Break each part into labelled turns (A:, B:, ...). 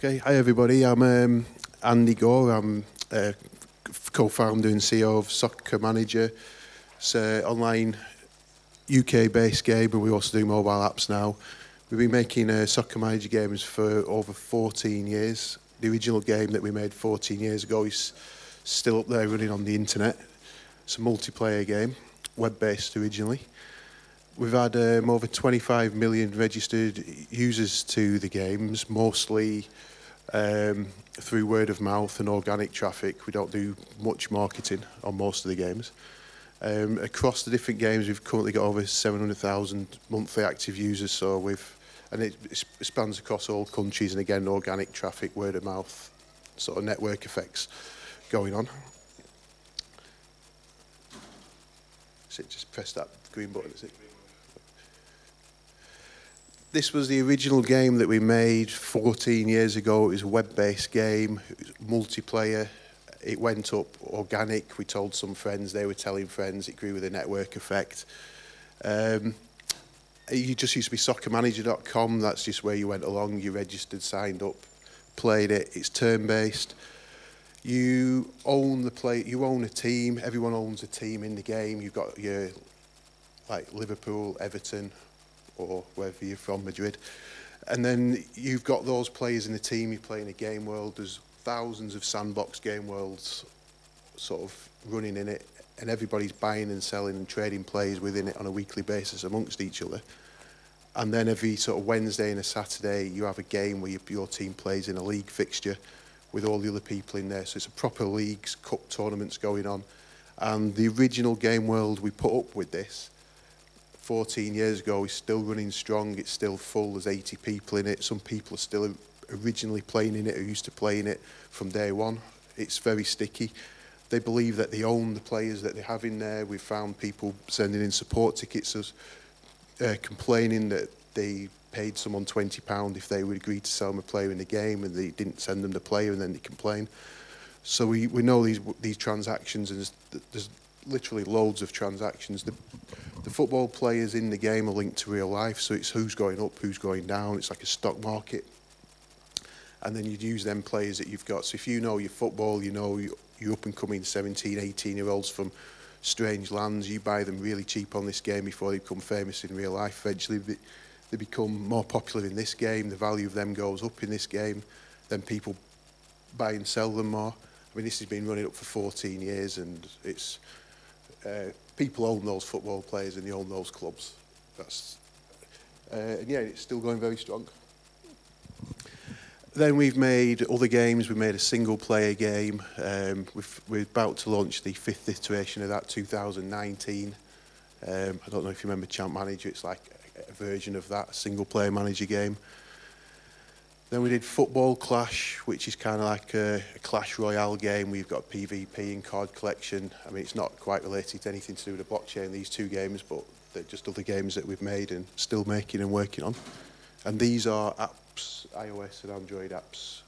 A: Okay, hi everybody. I'm Andy Gore. I'm co-founder and CEO of Soccer Manager. It's an online UK-based game, but we also do mobile apps now. We've been making Soccer Manager games for over 14 years. The original game that we made 14 years ago is still up there running on the internet. It's a multiplayer game, web-based originally. We've had over 25 million registered users to the games, mostly through word of mouth and organic traffic. We don't do much marketing on most of the games. Across the different games, we've currently got over 700,000 monthly active users. And it spans across all countries, and again, organic traffic, word of mouth, sort of network effects going on. So just press that green button, is it? This was the original game that we made 14 years ago. It was a web-based game, it was multiplayer. It went up organic. We told some friends, they were telling friends. It grew with a network effect. You just used to be soccermanager.com. That's just where you went along. You registered, signed up, played it. It's turn-based. You own the play. You own a team. Everyone owns a team in the game. You've got your like Liverpool, Everton, or wherever you're from, Madrid. And then you've got those players in the team. You play in a game world. There's thousands of sandbox game worlds sort of running in it, and everybody's buying and selling and trading players within it on a weekly basis amongst each other. And then every sort of Wednesday and a Saturday, you have a game where your team plays in a league fixture with all the other people in there. So it's a proper leagues, cup tournaments going on. And the original game world we put up with this 14 years ago is still running strong. It's still full. There's 80 people in it. Some people are still originally playing in it, who used to play in it from day one. It's very sticky. They believe that they own the players that they have in there. We've found people sending in support tickets, complaining that they paid someone £20 if they would agree to sell them a player in the game, and they didn't send them the player, and then they complain. So we know these transactions, and there's literally loads of transactions. The football players in the game are linked to real life, so it's who's going up, who's going down. It's like a stock market. And then you'd use them players that you've got. So if you know your football, you know your up-and-coming 17, 18-year-olds from strange lands, you buy them really cheap on this game before they become famous in real life. Eventually, they become more popular in this game. The value of them goes up in this game. Then people buy and sell them more. I mean, this has been running up for 14 years, and it's people own those football players and they own those clubs. And yeah, it's still going very strong. Then we've made other games. We made a single-player game. We're about to launch the 5th iteration of that, 2019. I don't know if you remember Champ Manager. It's like a version of that, a single-player manager game. Then we did Football Clash, which is kind of like a Clash Royale game. We've got PvP and card collection. I mean, it's not quite related to anything to do with the blockchain, these two games, but they're just other games that we've made and still making and working on. And these are apps, iOS and Android apps,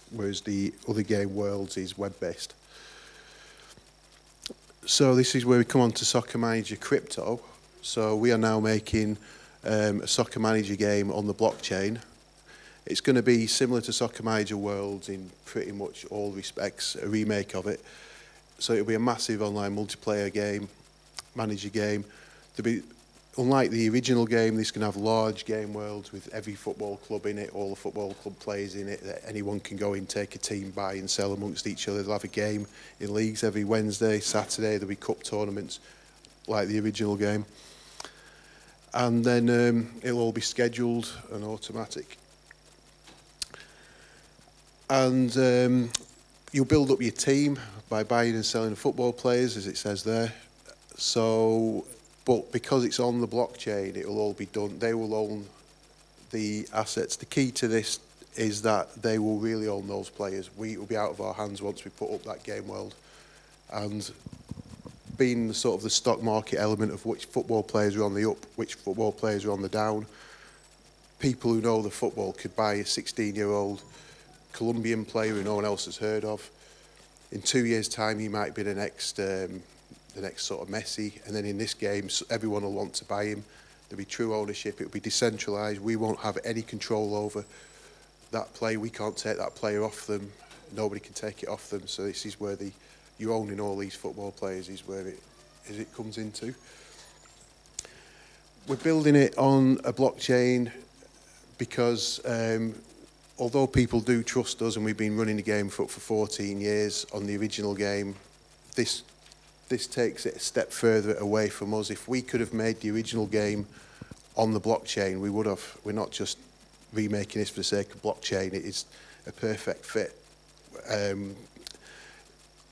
A: whereas the other game Worlds is web-based. So this is where we come on to Soccer Manager Crypto. So we are now making a Soccer Manager game on the blockchain. It's going to be similar to Soccer Manager Worlds in pretty much all respects, a remake of it. So it'll be a massive online multiplayer game, manager game. Unlike the original game, this can have large game worlds with every football club in it, all the football club players in it, that anyone can go in, take a team, buy and sell amongst each other. They'll have a game in leagues every Wednesday, Saturday. There'll be cup tournaments like the original game. And then it'll all be scheduled and automatic. And you'll build up your team by buying and selling football players, as it says there. But because it's on the blockchain, it will all be done. They will own the assets. The key to this is that they will really own those players. It will be out of our hands once we put up that game world. And being sort of the stock market element of which football players are on the up, which football players are on the down, people who know the football could buy a 16-year-old Colombian player who no one else has heard of. In 2 years' time, he might be the next sort of Messi. And then in this game, everyone will want to buy him. There'll be true ownership. It'll be decentralised. We won't have any control over that player, we can't take that player off them. Nobody can take it off them. So this is where you owning all these football players is where it comes into. We're building it on a blockchain because although people do trust us, and we've been running the game for 14 years on the original game, this takes it a step further away from us. If we could have made the original game on the blockchain, we would have. We're not just remaking this for the sake of blockchain. It is a perfect fit.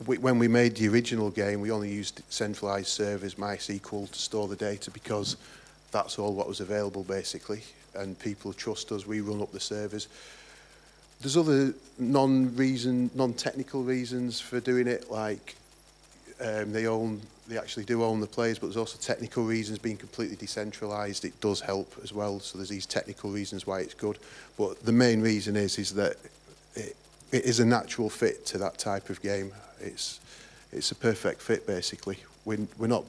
A: When we made the original game, we only used centralized servers, MySQL, to store the data because that's all what was available, basically. And people trust us. We run up the servers. There's other non-technical reasons for doing it, like they actually do own the players, but there's also technical reasons. Being completely decentralized, it does help as well. So there's these technical reasons why it's good. But the main reason is that it is a natural fit to that type of game. It's a perfect fit, basically. We're not,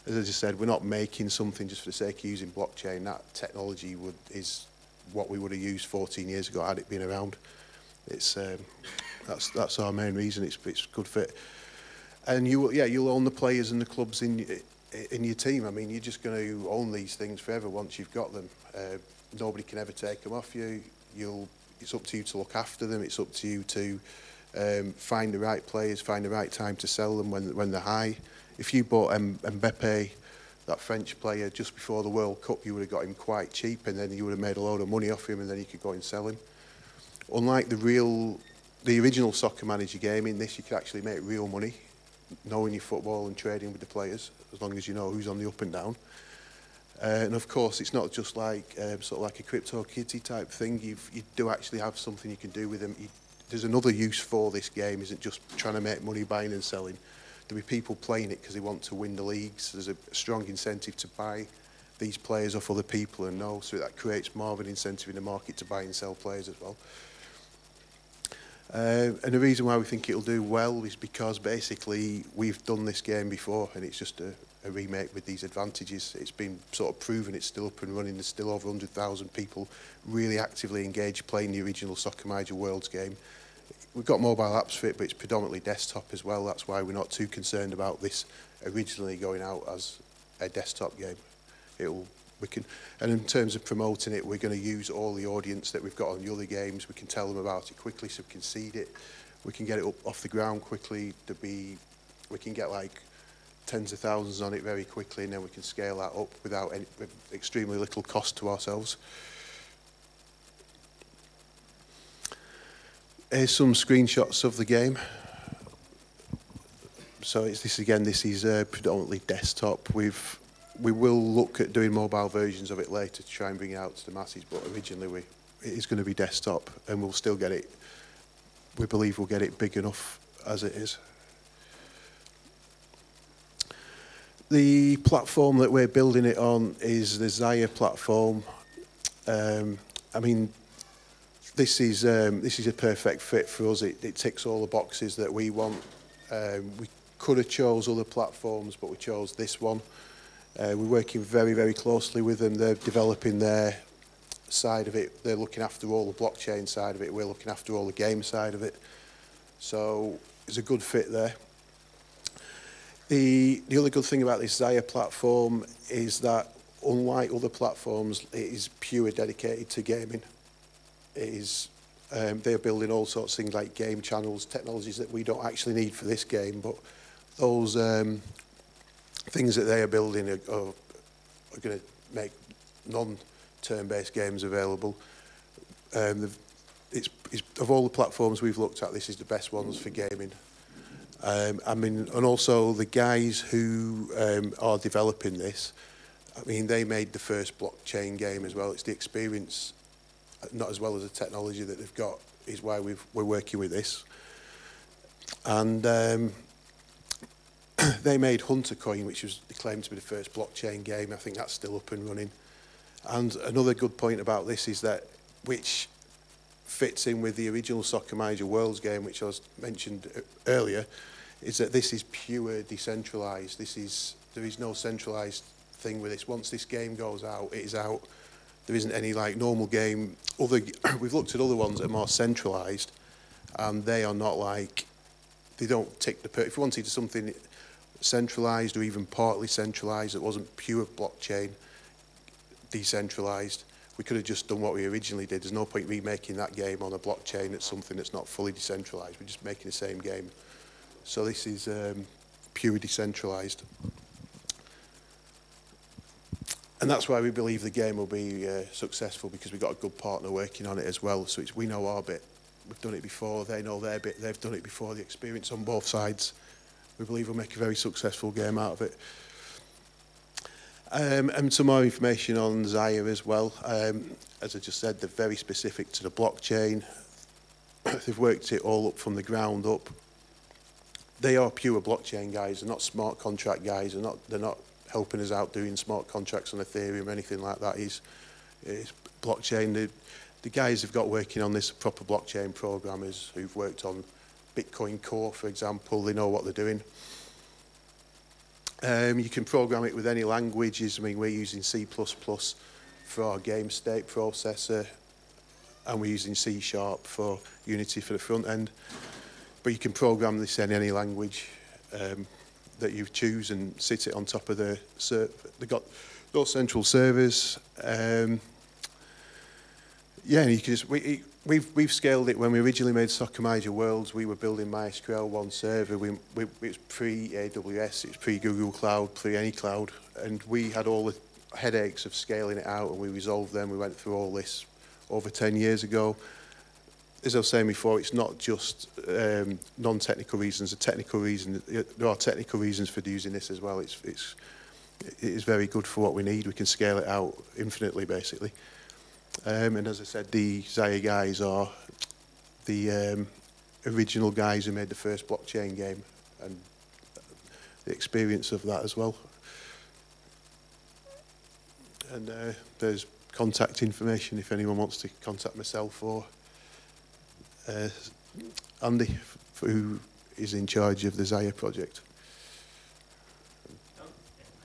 A: as I just said, we're not making something just for the sake of using blockchain. That technology is what we would have used 14 years ago had it been around. It's that's our main reason. It's a good fit. And you'll own the players and the clubs in your team. I mean, you're just going to own these things forever once you've got them. Nobody can ever take them off you. It's up to you to look after them. It's up to you to find the right players, find the right time to sell them when they're high. If you bought Mbappe, that French player, just before the World Cup, you would have got him quite cheap, and then you would have made a load of money off him, and then you could go and sell him. Unlike the original Soccer Manager game, in this you could actually make real money, knowing your football and trading with the players, as long as you know who's on the up and down. And of course, it's not just like sort of like a crypto kitty type thing. You do actually have something you can do with them. There's another use for this game. Isn't just trying to make money buying and selling. There'll be people playing it because they want to win the leagues. There's a strong incentive to buy these players off other people and know, so that creates more of an incentive in the market to buy and sell players as well. And the reason why we think it'll do well is because basically we've done this game before, and it's just a remake with these advantages. It's been sort of proven, it's still up and running. There's still over 100,000 people really actively engaged playing the original Soccer Manager Worlds game. We've got mobile apps for it, but it's predominantly desktop as well. That's why we're not too concerned about this originally going out as a desktop game. And in terms of promoting it, we're going to use all the audience that we've got on the other games. We can tell them about it quickly, so we can seed it. We can get it up off the ground quickly. We can get like tens of thousands on it very quickly, and then we can scale that up with extremely little cost to ourselves. Here's some screenshots of the game. So this is predominantly desktop. We will look at doing mobile versions of it later to try and bring it out to the masses, but originally it is going to be desktop, and we'll still get it. We believe we'll get it big enough as it is. The platform that we're building it on is the XAYA platform. I mean, this is a perfect fit for us. It ticks all the boxes that we want. We could have chose other platforms, but we chose this one. We're working very, very closely with them. They're developing their side of it. They're looking after all the blockchain side of it. We're looking after all the game side of it. So it's a good fit there. The other good thing about this XAYA platform is that, unlike other platforms, it is pure dedicated to gaming. It is, they're building all sorts of things like game channels, technologies that we don't actually need for this game, but those things that they are building are going to make non-turn-based games available. Of all the platforms we've looked at, this is the best ones for gaming. I mean, and also the guys who are developing this, I mean, they made the first blockchain game as well. It's the experience, not as well as the technology that they've got, is why we're working with this. And they made Hunter Coin, which was claimed to be the first blockchain game. I think that's still up and running. And another good point about this is that, which fits in with the original Soccer Manager Worlds game, which I was mentioned earlier, is that this is pure decentralized. There is no centralized thing with this. Once this game goes out, it is out. there isn't any like normal game. We've looked at other ones that are more centralised, and they are not like, they don't tick the if you wanted something centralised or even partly centralised that wasn't pure blockchain, decentralised, we could have just done what we originally did. There's no point remaking that game on a blockchain that's something that's not fully decentralised. We're just making the same game. So this is pure decentralised. And that's why we believe the game will be successful, because we've got a good partner working on it as well. So we know our bit. We've done it before. They know their bit. They've done it before. The experience on both sides. We believe we'll make a very successful game out of it. And some more information on XAYA as well. As I just said, they're very specific to the blockchain. They've worked it all up from the ground up. They are pure blockchain guys. They're not smart contract guys. They're not helping us out doing smart contracts on Ethereum or anything like that. It's blockchain. The guys who've got working on this are proper blockchain programmers who've worked on Bitcoin Core, for example. They know what they're doing. You can program it with any languages. I mean, we're using C++ for our game state processor, and we're using C# for Unity for the front end. But you can program this in any language that you choose and sit it on top of the server. They've got those central servers. Yeah, and you can just, we've scaled it. When we originally made Soccer Manager Worlds, we were building MySQL one server. It was pre-AWS, it was pre-Google Cloud, pre-any cloud, and we had all the headaches of scaling it out, and we resolved them. We went through all this over 10 years ago. As I was saying before, it's not just non-technical reasons. There are technical reasons for using this as well. It is very good for what we need. We can scale it out infinitely, basically. And as I said, the XAYA guys are the original guys who made the first blockchain game, and the experience of that as well. And there's contact information if anyone wants to contact myself or Andy, who is in charge of the XAYA project.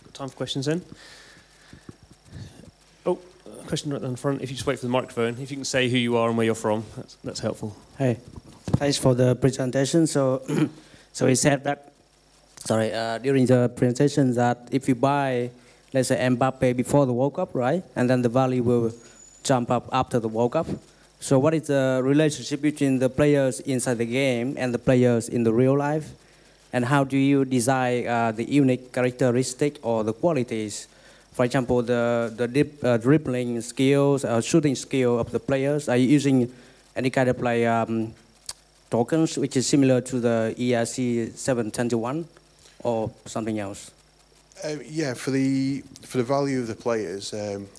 B: Got time for questions then? Oh, a question right down the front. If you just wait for the microphone, if you can say who you are and where you're from, that's helpful.
C: Hey, thanks for the presentation. So, so he said that, sorry, during the presentation that if you buy, let's say, Mbappe before the World Cup, right, and then the value will jump up after the World Cup. So what is the relationship between the players inside the game and the players in the real life? And how do you design the unique characteristic or the qualities? For example, the dribbling skills, shooting skill of the players. Are you using any kind of like tokens which is similar to the ERC 721 or something else?
A: Yeah, for the value of the players,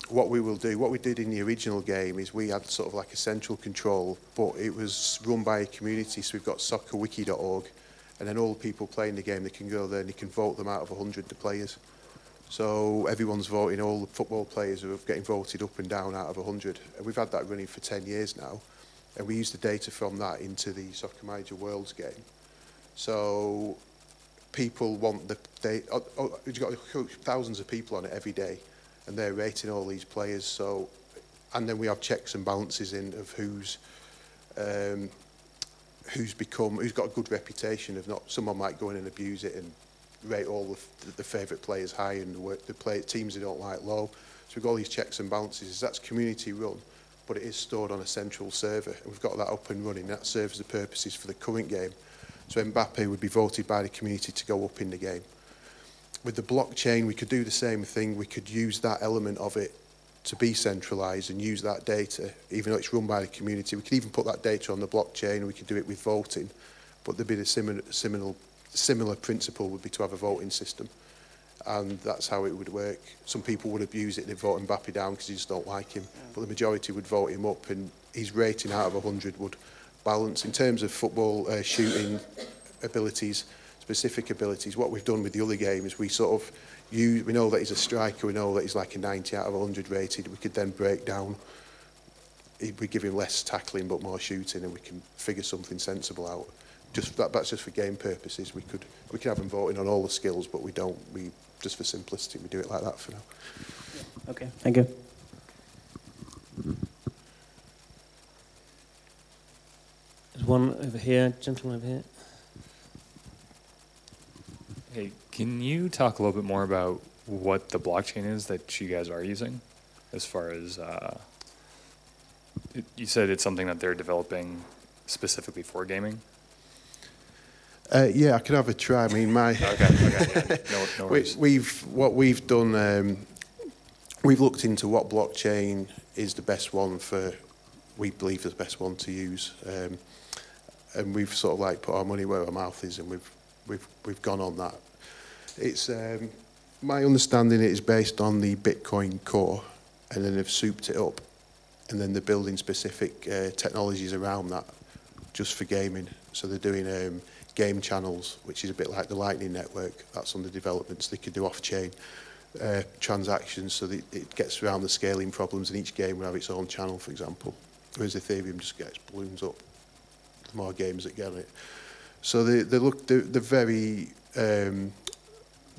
A: what we did in the original game is we had sort of like a central control, but it was run by a community. So we've got soccerwiki.org, and then all the people playing the game, they can go there and they can vote them out of 100 the players. So everyone's voting, all the football players are getting voted up and down out of 100. And we've had that running for 10 years now, and we use the data from that into the Soccer Manager Worlds game. So people want you've got thousands of people on it every day, and they're rating all these players. So, and then we have checks and balances in of who's got a good reputation. Of not, someone might go in and abuse it and rate all the favourite players high and the teams they don't like low. So we've got all these checks and balances. That's community run, but it is stored on a central server, and we've got that up and running. That serves the purposes for the current game. So Mbappe would be voted by the community to go up in the game. With the blockchain, we could do the same thing. We could use that element of it to be centralised and use that data, even though it's run by the community. We could even put that data on the blockchain, and we could do it with voting. But there'd be the similar principle would be to have a voting system. And that's how it would work. Some people would abuse it and they'd vote Mbappe down because they just don't like him. But the majority would vote him up, and his rating out of 100 would balance. In terms of football shooting abilities, specific abilities, what we've done with the other game is we sort of we know that he's a striker, we know that he's like a 90 out of 100 rated. We could then break down, we give him less tackling but more shooting, and we can figure something sensible out. That's just for game purposes. We could have them voting on all the skills, but we don't. We just for simplicity, we do it like that for now.
C: Okay, thank you.
B: There's one over here, gentleman over here.
D: Hey, can you talk a little bit more about what the blockchain is that you guys are using, as far as you said it's something that they're developing specifically for gaming?
A: Yeah, I could have a try. I mean,
D: Okay, yeah. No worries.
A: we've done. We've looked into what blockchain is the best one for. We believe is the best one to use, and we've sort of like put our money where our mouth is, and we've gone on that. It's my understanding it is based on the Bitcoin core, and then they've souped it up, and then they're building specific technologies around that, just for gaming. So they're doing game channels, which is a bit like the Lightning Network. That's under development, so they could do off-chain transactions, so that it gets around the scaling problems, and each game will have its own channel, for example. Whereas Ethereum just gets balloons up the more games that get on it. So they're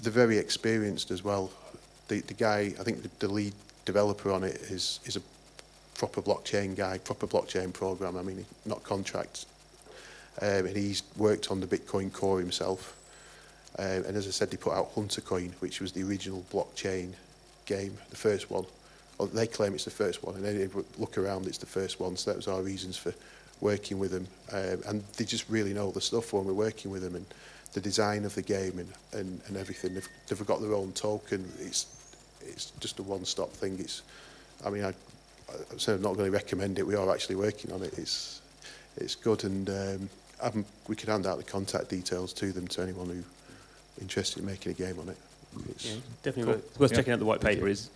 A: very experienced as well. The guy, I think the lead developer on it is a proper blockchain guy, proper blockchain program. I mean, not contracts. And he's worked on the Bitcoin core himself. And as I said, they put out Hunter Coin, which was the original blockchain game, the first one. Well, they claim it's the first one, and then if we look around, it's the first one. So that was our reasons for working with them. And they just really know the stuff when we're working with them, and the design of the game and everything. They've got their own token. It's just a one-stop thing. I mean, I said I'm not going to recommend it. We are actually working on it. It's good, and we can hand out the contact details to them, to anyone who's interested in making a game on it.
B: Yeah, definitely worth checking out the white paper. As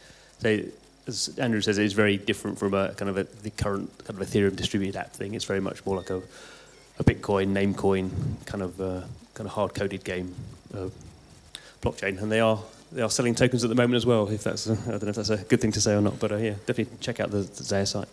B: Andrew says, it is very different from the current kind of Ethereum distributed app thing. It's very much more like a Bitcoin, Namecoin kind of hard-coded game blockchain, and they are selling tokens at the moment as well. If that's I don't know if that's a good thing to say or not, but yeah, definitely check out the XAYA site.